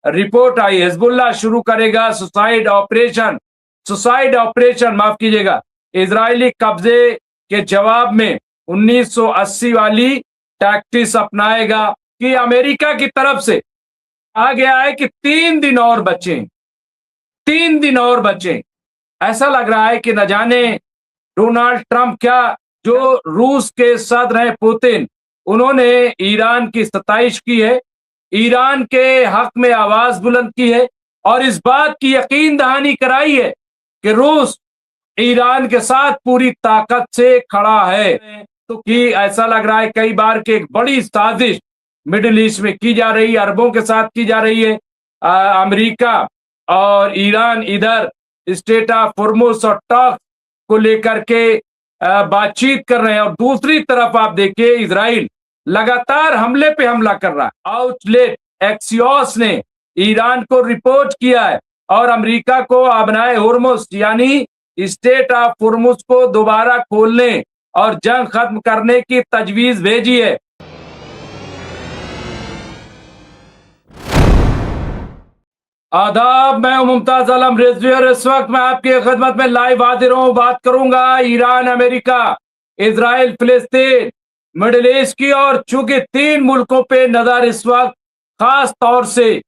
Report आई, Hezbollah शुरू करेगा suicide operation माफ कीजिएगा, इजरायली कब्जे के जवाब में 1980 वाली टैक्टिस अपनाएगा। कि अमेरिका की तरफ से आ गया है कि 3 दिन और बचे, 3 दिन और बचे। ऐसा लग रहा है कि न जाने डोनाल्ड ट्रंप क्या, जो रूस के सदर हैं पुतिन, उन्होंने ईरान की सताइश की है, ईरान के हक में आवाज बुलंद की है और इस बात की यकीन दहानी कराई है कि रूस ईरान के साथ पूरी ताकत से खड़ा है। तो कि ऐसा लग रहा है कई बार कि एक बड़ी साजिश मिडिल ईस्ट में की जा रही है, अरबों के साथ की जा रही है। अमेरिका और ईरान इधर स्टेट ऑफ होर्मुज और टॉक्स को लेकर के बातचीत कर रहे हैं और दूसरी तरफ आप देखिए इजराइल लगातार हमले पे हमला कर रहा है। आउटलेट एक्सियोस ने ईरान को रिपोर्ट किया है और अमेरिका को अबनाए होर्मुज यानी स्टेट ऑफ होर्मुज को दोबारा खोलने और जंग खत्म करने की तजवीज भेजी है। आदाब, मैं मुमताज आलम रिजवी और इस वक्त मैं आपकी खिदमत में लाइव हाजिर हूं। बात करूंगा ईरान, अमेरिका, इजराइल, फिलिस्तीन, मिडिल ईस्ट की। और चूंकि 3 मुल्कों पे नजर इस वक्त खास तौर से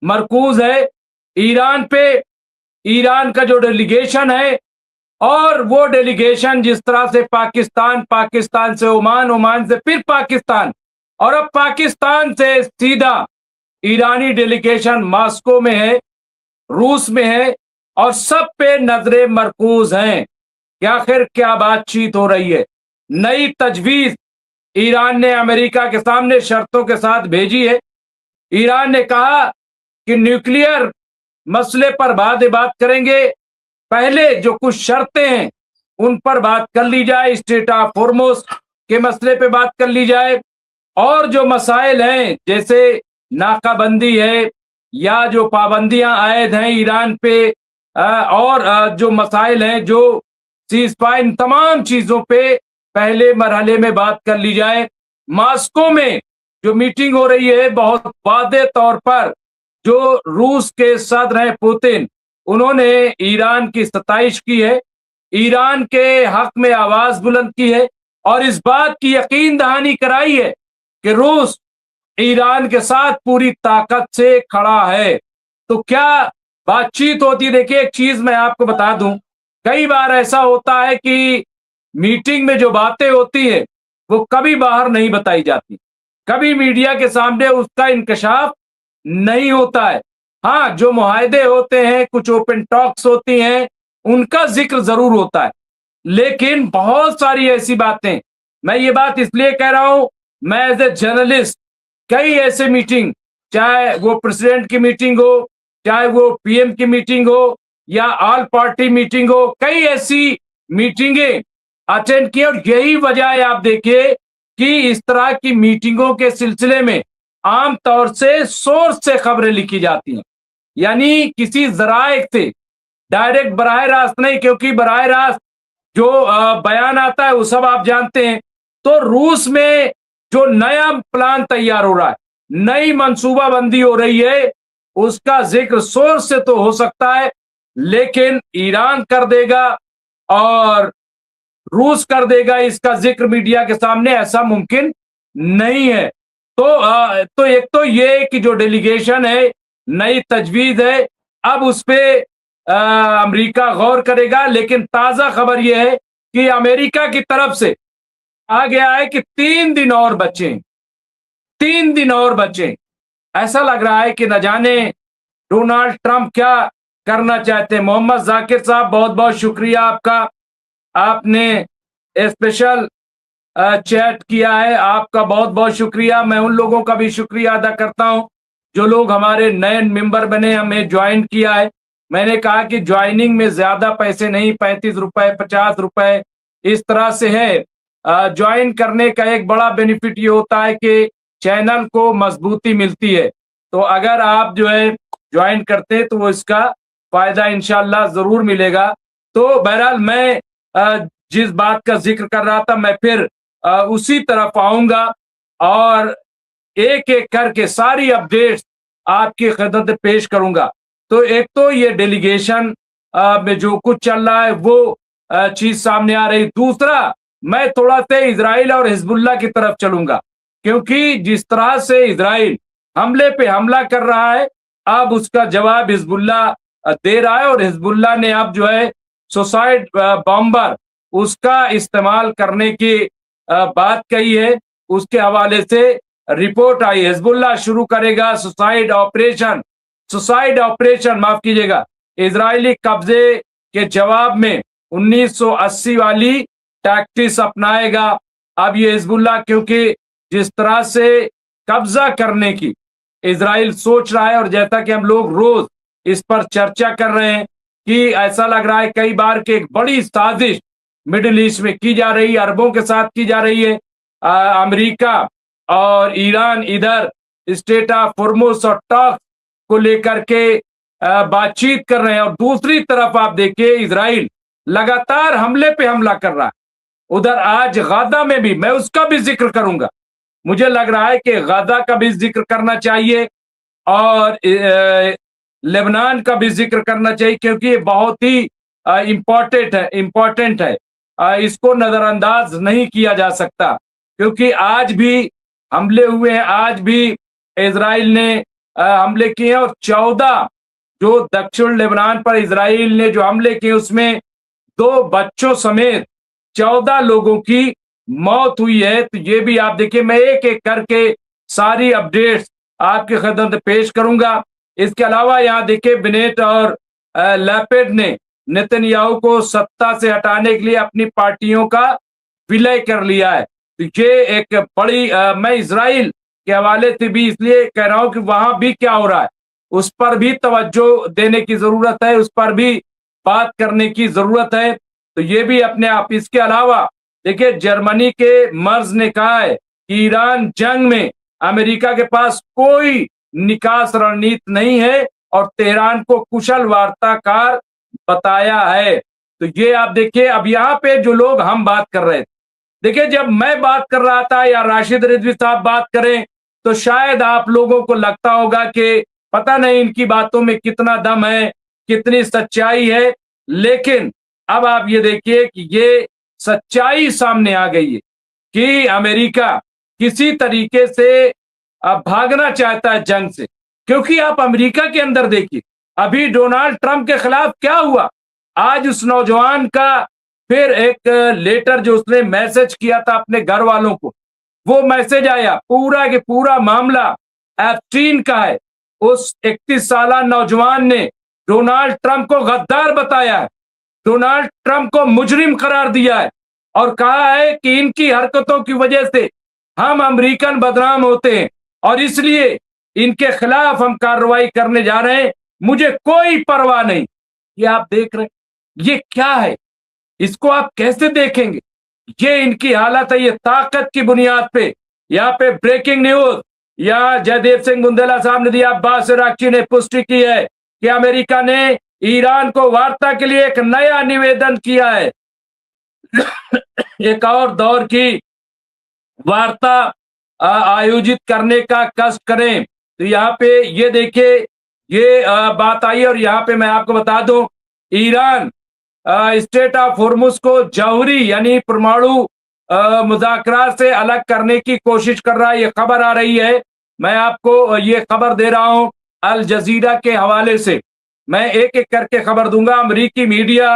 मरकूज है ईरान पे, ईरान का जो डेलीगेशन है और वो डेलीगेशन जिस तरह से पाकिस्तान से ओमान से फिर पाकिस्तान और अब पाकिस्तान से सीधा ईरानी डेलीगेशन मॉस्को में है, रूस में है और सब पे नजरें मरकूज हैं कि आखिर क्या बातचीत हो रही है। नई तजवीज ईरान ने अमेरिका के सामने शर्तों के साथ भेजी है। ईरान ने कहा कि न्यूक्लियर मसले पर बाद बात करेंगे, पहले जो कुछ शर्तें हैं उन पर बात कर ली जाए, स्टेट ऑफ होर्मुज के मसले पे बात कर ली जाए और जो मसाइल हैं जैसे नाकाबंदी है या जो पाबंदियां आयद हैं ईरान पे और जो मसाइल हैं जो सीज़फायर, इन तमाम चीजों पे पहले मरहले में बात कर ली जाए। मॉस्को में जो मीटिंग हो रही है बहुत वादे तौर पर जो रूस के सदर हैं पुतिन, उन्होंने ईरान की सताइश की है, ईरान के हक में आवाज बुलंद की है और इस बात की यकीन दहानी कराई है कि रूस ईरान के साथ पूरी ताकत से खड़ा है। तो क्या बातचीत होती, देखिए एक चीज मैं आपको बता दूं, कई बार ऐसा होता है कि मीटिंग में जो बातें होती है वो कभी बाहर नहीं बताई जाती, कभी मीडिया के सामने उसका इंकशाफ नहीं होता है। हाँ, जो मुआहदे होते हैं, कुछ ओपन टॉक्स होती हैं, उनका जिक्र जरूर होता है, लेकिन बहुत सारी ऐसी बातें, मैं ये बात इसलिए कह रहा हूं, मैं एज ए जर्नलिस्ट कई ऐसे मीटिंग, चाहे वो प्रेसिडेंट की मीटिंग हो, चाहे वो पीएम की मीटिंग हो या ऑल पार्टी मीटिंग हो, कई ऐसी मीटिंगें अटेंड की और यही वजह है आप देखिए कि इस तरह की मीटिंगों के सिलसिले में आमतौर से सोर्स से खबरें लिखी जाती हैं, यानी किसी जराए से डायरेक्ट बराह रास्त नहीं, क्योंकि बराह रास्त जो बयान आता है वो सब आप जानते हैं। तो रूस में जो नया प्लान तैयार हो रहा है, नई मंसूबाबंदी हो रही है, उसका जिक्र सोर्स से तो हो सकता है लेकिन ईरान कर देगा और रूस कर देगा इसका जिक्र मीडिया के सामने, ऐसा मुमकिन नहीं है। तो एक तो ये कि जो डेलीगेशन है, नई तजवीज है, अब उस पे अमेरिका गौर करेगा। लेकिन ताजा खबर यह है कि अमेरिका की तरफ से आ गया है कि 3 दिन और बचे, 3 दिन और बचे। ऐसा लग रहा है कि न जाने डोनाल्ड ट्रंप क्या करना चाहते हैं। मोहम्मद जाकिर साहब, बहुत बहुत शुक्रिया आपका, आपने स्पेशल चैट किया है, आपका बहुत बहुत शुक्रिया। मैं उन लोगों का भी शुक्रिया अदा करता हूं जो लोग हमारे नए मेंबर बने, हमें ज्वाइन किया है। मैंने कहा कि ज्वाइनिंग में ज्यादा पैसे नहीं, 35 रुपए 50 रुपए इस तरह से है। ज्वाइन करने का एक बड़ा बेनिफिट ये होता है कि चैनल को मजबूती मिलती है। तो अगर आप जो है ज्वाइन करते हैं तो वो इसका फायदा इंशाल्लाह जरूर मिलेगा। तो बहरहाल मैं जिस बात का जिक्र कर रहा था, मैं फिर उसी तरफ आऊंगा और एक एक करके सारी अपडेट्स आपकी खिदमत में पेश करूंगा। तो एक तो ये डेलीगेशन में जो कुछ चल रहा है वो चीज सामने आ रही। दूसरा, मैं थोड़ा सा इजराइल और हिजबुल्लाह की तरफ चलूंगा, क्योंकि जिस तरह से इजराइल हमले पे हमला कर रहा है, अब उसका जवाब हिजबुल्लाह दे रहा है, और हिजबुल्लाह ने अब जो है सुसाइड बॉम्बर उसका इस्तेमाल करने की बात कही है। उसके हवाले से रिपोर्ट आई, हिजबुल्लाह शुरू करेगा सुसाइड ऑपरेशन माफ कीजिएगा, इजरायली कब्जे के जवाब में 1980 वाली टैक्टिस अपनाएगा। अब ये हिजबुल्लाह, क्योंकि जिस तरह से कब्जा करने की इजराइल सोच रहा है, और जैसा कि हम लोग रोज इस पर चर्चा कर रहे हैं कि ऐसा लग रहा है कई बार कि एक बड़ी साजिश मिडिल ईस्ट में की जा रही है, अरबों के साथ की जा रही है। अमेरिका और ईरान इधर स्टेट ऑफ होर्मुज और टॉक्स को लेकर के बातचीत कर रहे हैं, और दूसरी तरफ आप देखिए इजराइल लगातार हमले पे हमला कर रहा है। उधर आज गाजा में भी, मैं उसका भी जिक्र करूंगा, मुझे लग रहा है कि गाजा का भी जिक्र करना चाहिए और लेबनान का भी जिक्र करना चाहिए, क्योंकि ये बहुत ही इम्पोर्टेंट है। इसको नजरअंदाज नहीं किया जा सकता, क्योंकि आज भी हमले हुए हैं, आज भी इजराइल ने हमले किए हैं, और 14 जो दक्षिण लेबनान पर इजराइल ने जो हमले किए उसमें 2 बच्चों समेत 14 लोगों की मौत हुई है। तो ये भी आप देखिए, मैं एक एक करके सारी अपडेट्स आपकी खिदमत में पेश करूंगा। इसके अलावा यहाँ देखिए बेनेट और लैपेड ने नेतन्याहू को सत्ता से हटाने के लिए अपनी पार्टियों का विलय कर लिया है। तो ये एक बड़ी मैं इजराइल के हवाले से भी इसलिए कह रहा हूं कि वहां भी क्या हो रहा है उस पर भी तवज्जो देने की जरूरत है, उस पर भी बात करने की जरूरत है। तो ये भी अपने आप। इसके अलावा देखिए, जर्मनी के मर्ज ने कहा है कि ईरान जंग में अमेरिका के पास कोई निकास रणनीति नहीं है, और तेहरान को कुशल वार्ताकार बताया है। तो ये आप देखिए, अब यहाँ पे जो लोग हम बात कर रहे थे, देखिए जब मैं बात कर रहा था या राशिद रिजवी साहब बात करें, तो शायद आप लोगों को लगता होगा कि पता नहीं इनकी बातों में कितना दम है, कितनी सच्चाई है। लेकिन अब आप ये देखिए कि ये सच्चाई सामने आ गई है कि अमेरिका किसी तरीके से भागना चाहता है जंग से। क्योंकि आप अमेरिका के अंदर देखिए, अभी डोनाल्ड ट्रंप के खिलाफ क्या हुआ। आज उस नौजवान का फिर एक लेटर जो उसने मैसेज किया था अपने घर वालों को, वो मैसेज आया, पूरा के पूरा मामला एप्स्टीन का है। उस 31 साल नौजवान ने डोनाल्ड ट्रंप को गद्दार बताया है, डोनाल्ड ट्रंप को मुजरिम करार दिया है, और कहा है कि इनकी हरकतों की वजह से हम अमेरिकन बदनाम होते हैं, और इसलिए इनके खिलाफ हम कार्रवाई करने जा रहे हैं, मुझे कोई परवाह नहीं। ये आप देख रहे हैं, ये क्या है, इसको आप कैसे देखेंगे। ये इनकी हालत है, ये ताकत की बुनियाद पे। यहाँ पे ब्रेकिंग न्यूज, यहाँ जयदीप सिंह बुंदेला साहब ने दिया, अब्बास इराक़ची ने पुष्टि की है कि अमेरिका ने ईरान को वार्ता के लिए एक नया निवेदन किया है। एक और दौर की वार्ता आयोजित करने का कष्ट करें। तो यहाँ पे ये देखिए, ये बात आई, और यहाँ पे मैं आपको बता दूं, ईरान स्टेट ऑफ होर्मुज को जौहरी यानी परमाणु मुज़ाकरा से अलग करने की कोशिश कर रहा है। ये खबर आ रही है, मैं आपको ये खबर दे रहा हूं अल जजीरा के हवाले से। मैं एक एक करके खबर दूंगा। अमेरिकी मीडिया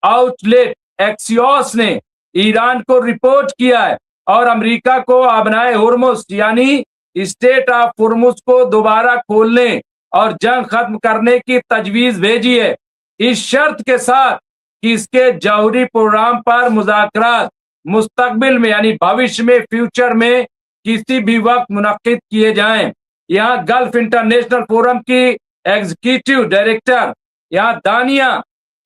आउटलेट एक्सियोस ने ईरान को रिपोर्ट किया है, और अमेरिका को अबनाए होर्मुज यानी स्टेट ऑफ होर्मुज को दोबारा खोलने और जंग खत्म करने की तजवीज भेजी है, इस शर्त के साथ कि इसके जौहरी प्रोग्राम पर मुज़ाकरात मुस्तकबिल में यानी भविष्य में, फ्यूचर में किसी भी वक्त मुनक्किद किए जाएं। यहाँ गल्फ इंटरनेशनल फोरम की एग्जीक्यूटिव डायरेक्टर यहाँ दानिया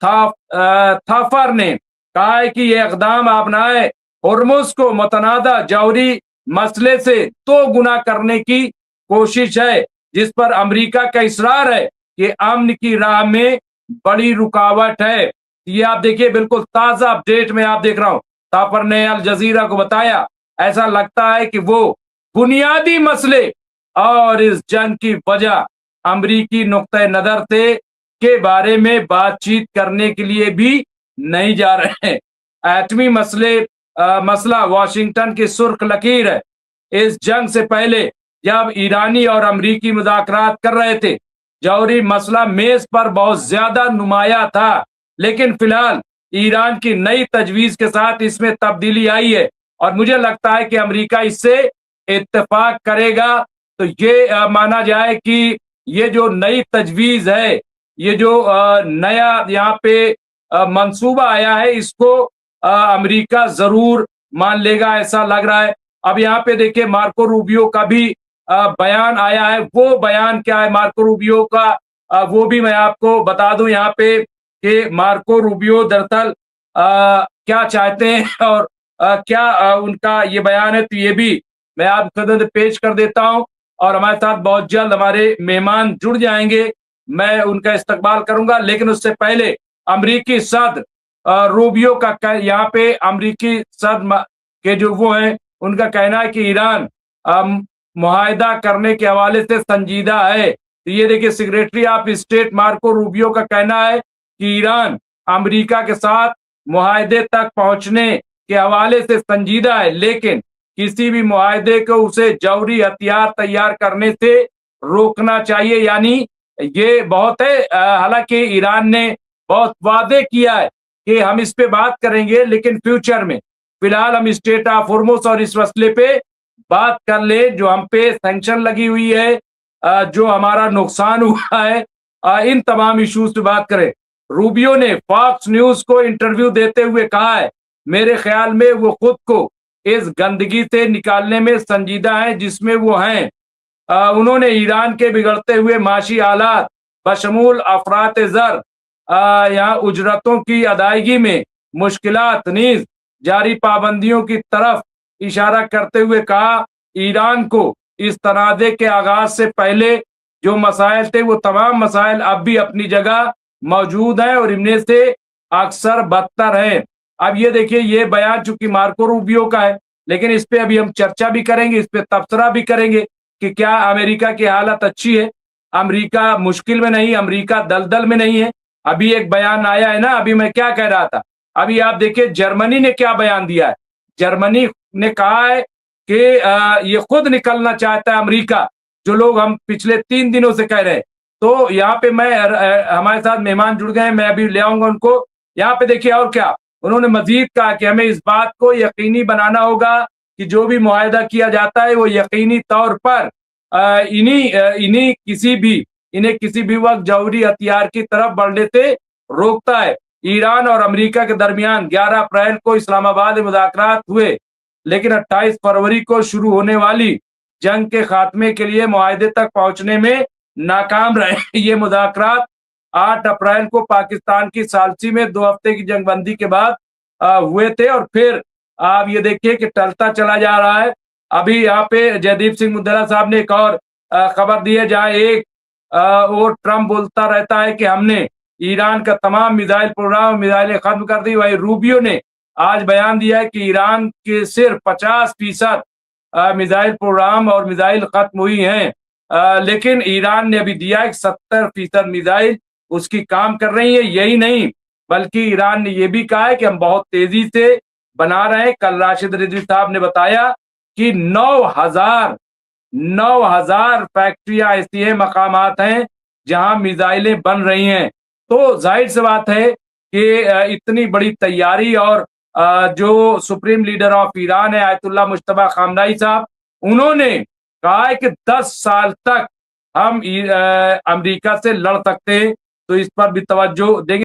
थाफर ने कहा है कि यह इकदाम अपनाए होर्मुज को मुतनादा जौहरी मसले से 2 गुना करने की कोशिश है, जिस पर अमेरिका का इसरार है कि अमन की राह में बड़ी रुकावट है। ये आप देखिए, बिल्कुल ताजा अपडेट में आप देख रहा हूं, ताफर ने अल जजीरा को बताया। ऐसा लगता है कि वो बुनियादी मसले और इस जंग की वजह अमरीकी नुक्ते नजर से के बारे में बातचीत करने के लिए भी नहीं जा रहे हैं। एटमी मसला वाशिंगटन की सुर्ख लकीर है। इस जंग से पहले जब ईरानी और अमरीकी मुज़ाकरात कर रहे थे, जौहरी मसला मेज पर बहुत ज्यादा नुमाया था, लेकिन फिलहाल ईरान की नई तजवीज के साथ इसमें तब्दीली आई है और मुझे लगता है कि अमेरिका इससे इत्तेफाक करेगा। तो ये माना जाए कि ये जो नई तजवीज है, ये जो नया यहाँ पे मंसूबा आया है, इसको अमेरिका जरूर मान लेगा, ऐसा लग रहा है। अब यहाँ पे देखिए मार्को रूबियो का भी बयान आया है। वो बयान क्या है मार्को रूबियो का, वो भी मैं आपको बता दूं यहाँ पे कि मार्को रूबियो दरअसल क्या चाहते हैं और क्या उनका ये बयान है, तो ये भी मैं आपके खिदमत पेश कर देता हूं। और हमारे साथ बहुत जल्द हमारे मेहमान जुड़ जाएंगे, मैं उनका इस्तकबाल करूंगा। लेकिन उससे पहले अमरीकी सदर रूबियो का यहाँ पे अमरीकी सदर के जो वो हैं, उनका कहना है कि ईरान मुआहिदा करने के हवाले से संजीदा है। तो ये देखिए secretary of state Marco Rubio का कहना है कि ईरान अमेरिका के साथ मुआहिदे तक पहुंचने के हवाले से संजीदा है, लेकिन किसी भी मुआहिदे को उसे जौहरी हथियार तैयार करने से रोकना चाहिए। यानी ये बहुत है। हालांकि ईरान ने बहुत वादे किया है कि हम इस पे बात करेंगे, लेकिन फ्यूचर में फिलहाल हम स्टेट ऑफ होर्मुज और इस मसले पे बात कर ले, जो हम पे सैंक्शन लगी हुई है, जो हमारा नुकसान हुआ है, इन तमाम इश्यूज पे बात करें। रूबियो ने फॉक्स न्यूज को इंटरव्यू देते हुए कहा है, मेरे ख्याल में वो खुद को इस गंदगी से निकालने में संजीदा है जिसमें वो हैं। उन्होंने ईरान के बिगड़ते हुए माशी हालात बशमूल अफरात ज़र, यहाँ उजरतों की अदायगी में मुश्किलात नीज जारी पाबंदियों की तरफ इशारा करते हुए कहा, ईरान को इस तनाज़े के आगाज से पहले जो मसाइल थे वो तमाम मसाइल अब भी अपनी जगह मौजूद हैं और इनमें से अक्सर बदतर हैं। अब ये देखिए ये बयान चूंकि मार्को रूबियो का है, लेकिन इस पे अभी हम चर्चा भी करेंगे, इस पे तबसरा भी करेंगे कि क्या अमेरिका की हालत अच्छी है, अमेरिका मुश्किल में नहीं, अमेरिका दलदल में नहीं है। अभी एक बयान आया है ना, अभी मैं क्या कह रहा था, अभी आप देखिए जर्मनी ने क्या बयान दिया है। जर्मनी ने कहा है कि ये खुद निकलना चाहता है अमेरिका, जो लोग हम पिछले 3 दिनों से कह रहे हैं। तो यहाँ पे मैं हमारे साथ मेहमान जुड़ गए हैं, मैं अभी ले आऊंगा उनको। यहाँ पे देखिए और क्या उन्होंने मजीद कहा कि हमें इस बात को यकीनी बनाना होगा कि जो भी मुआहिदा किया जाता है वो यकीनी तौर पर इन्हें किसी भी वक्त जौहरी हथियार की तरफ बढ़ने से रोकता है। ईरान और अमेरिका के दरमियान 11 अप्रैल को इस्लामाबाद में मुज़ाकरात हुए, लेकिन 28 फरवरी को शुरू होने वाली जंग के खात्मे के लिए मुआहिदे तक पहुंचने में नाकाम रहे। ये मुज़ाकरात 8 अप्रैल को पाकिस्तान की सालसी में 2 हफ्ते की जंगबंदी के बाद हुए थे और फिर आप ये देखिए कि टलता चला जा रहा है। अभी यहाँ पे जयदीप सिंह मुद्दला साहब ने एक और खबर दी है, जहाँ एक और ट्रम्प बोलता रहता है कि हमने ईरान का तमाम मिसाइल प्रोग्राम मिसाइलें खत्म कर दी। वही रूबियो ने आज बयान दिया है कि ईरान के सिर्फ 50% मिसाइल प्रोग्राम और मिसाइल खत्म हुई हैं, लेकिन ईरान ने अभी दिया है 70% मिसाइल उसकी काम कर रही है। यही नहीं बल्कि ईरान ने यह भी कहा है कि हम बहुत तेजी से बना रहे हैं। कल राशिद रिजवी साहब ने बताया कि 9,000 फैक्ट्रियां ऐसी हैं, मकामात हैं जहां मिसाइलें बन रही हैं। तो जाहिर सी बात है कि इतनी बड़ी तैयारी, और जो सुप्रीम लीडर ऑफ ईरान है आयतुल्लाह मुज्तबा खामनाई साहब, उन्होंने कहा है कि 10 साल तक हम अमेरिका से लड़ सकते हैं। तो इस पर भी तवज्जो देंगे।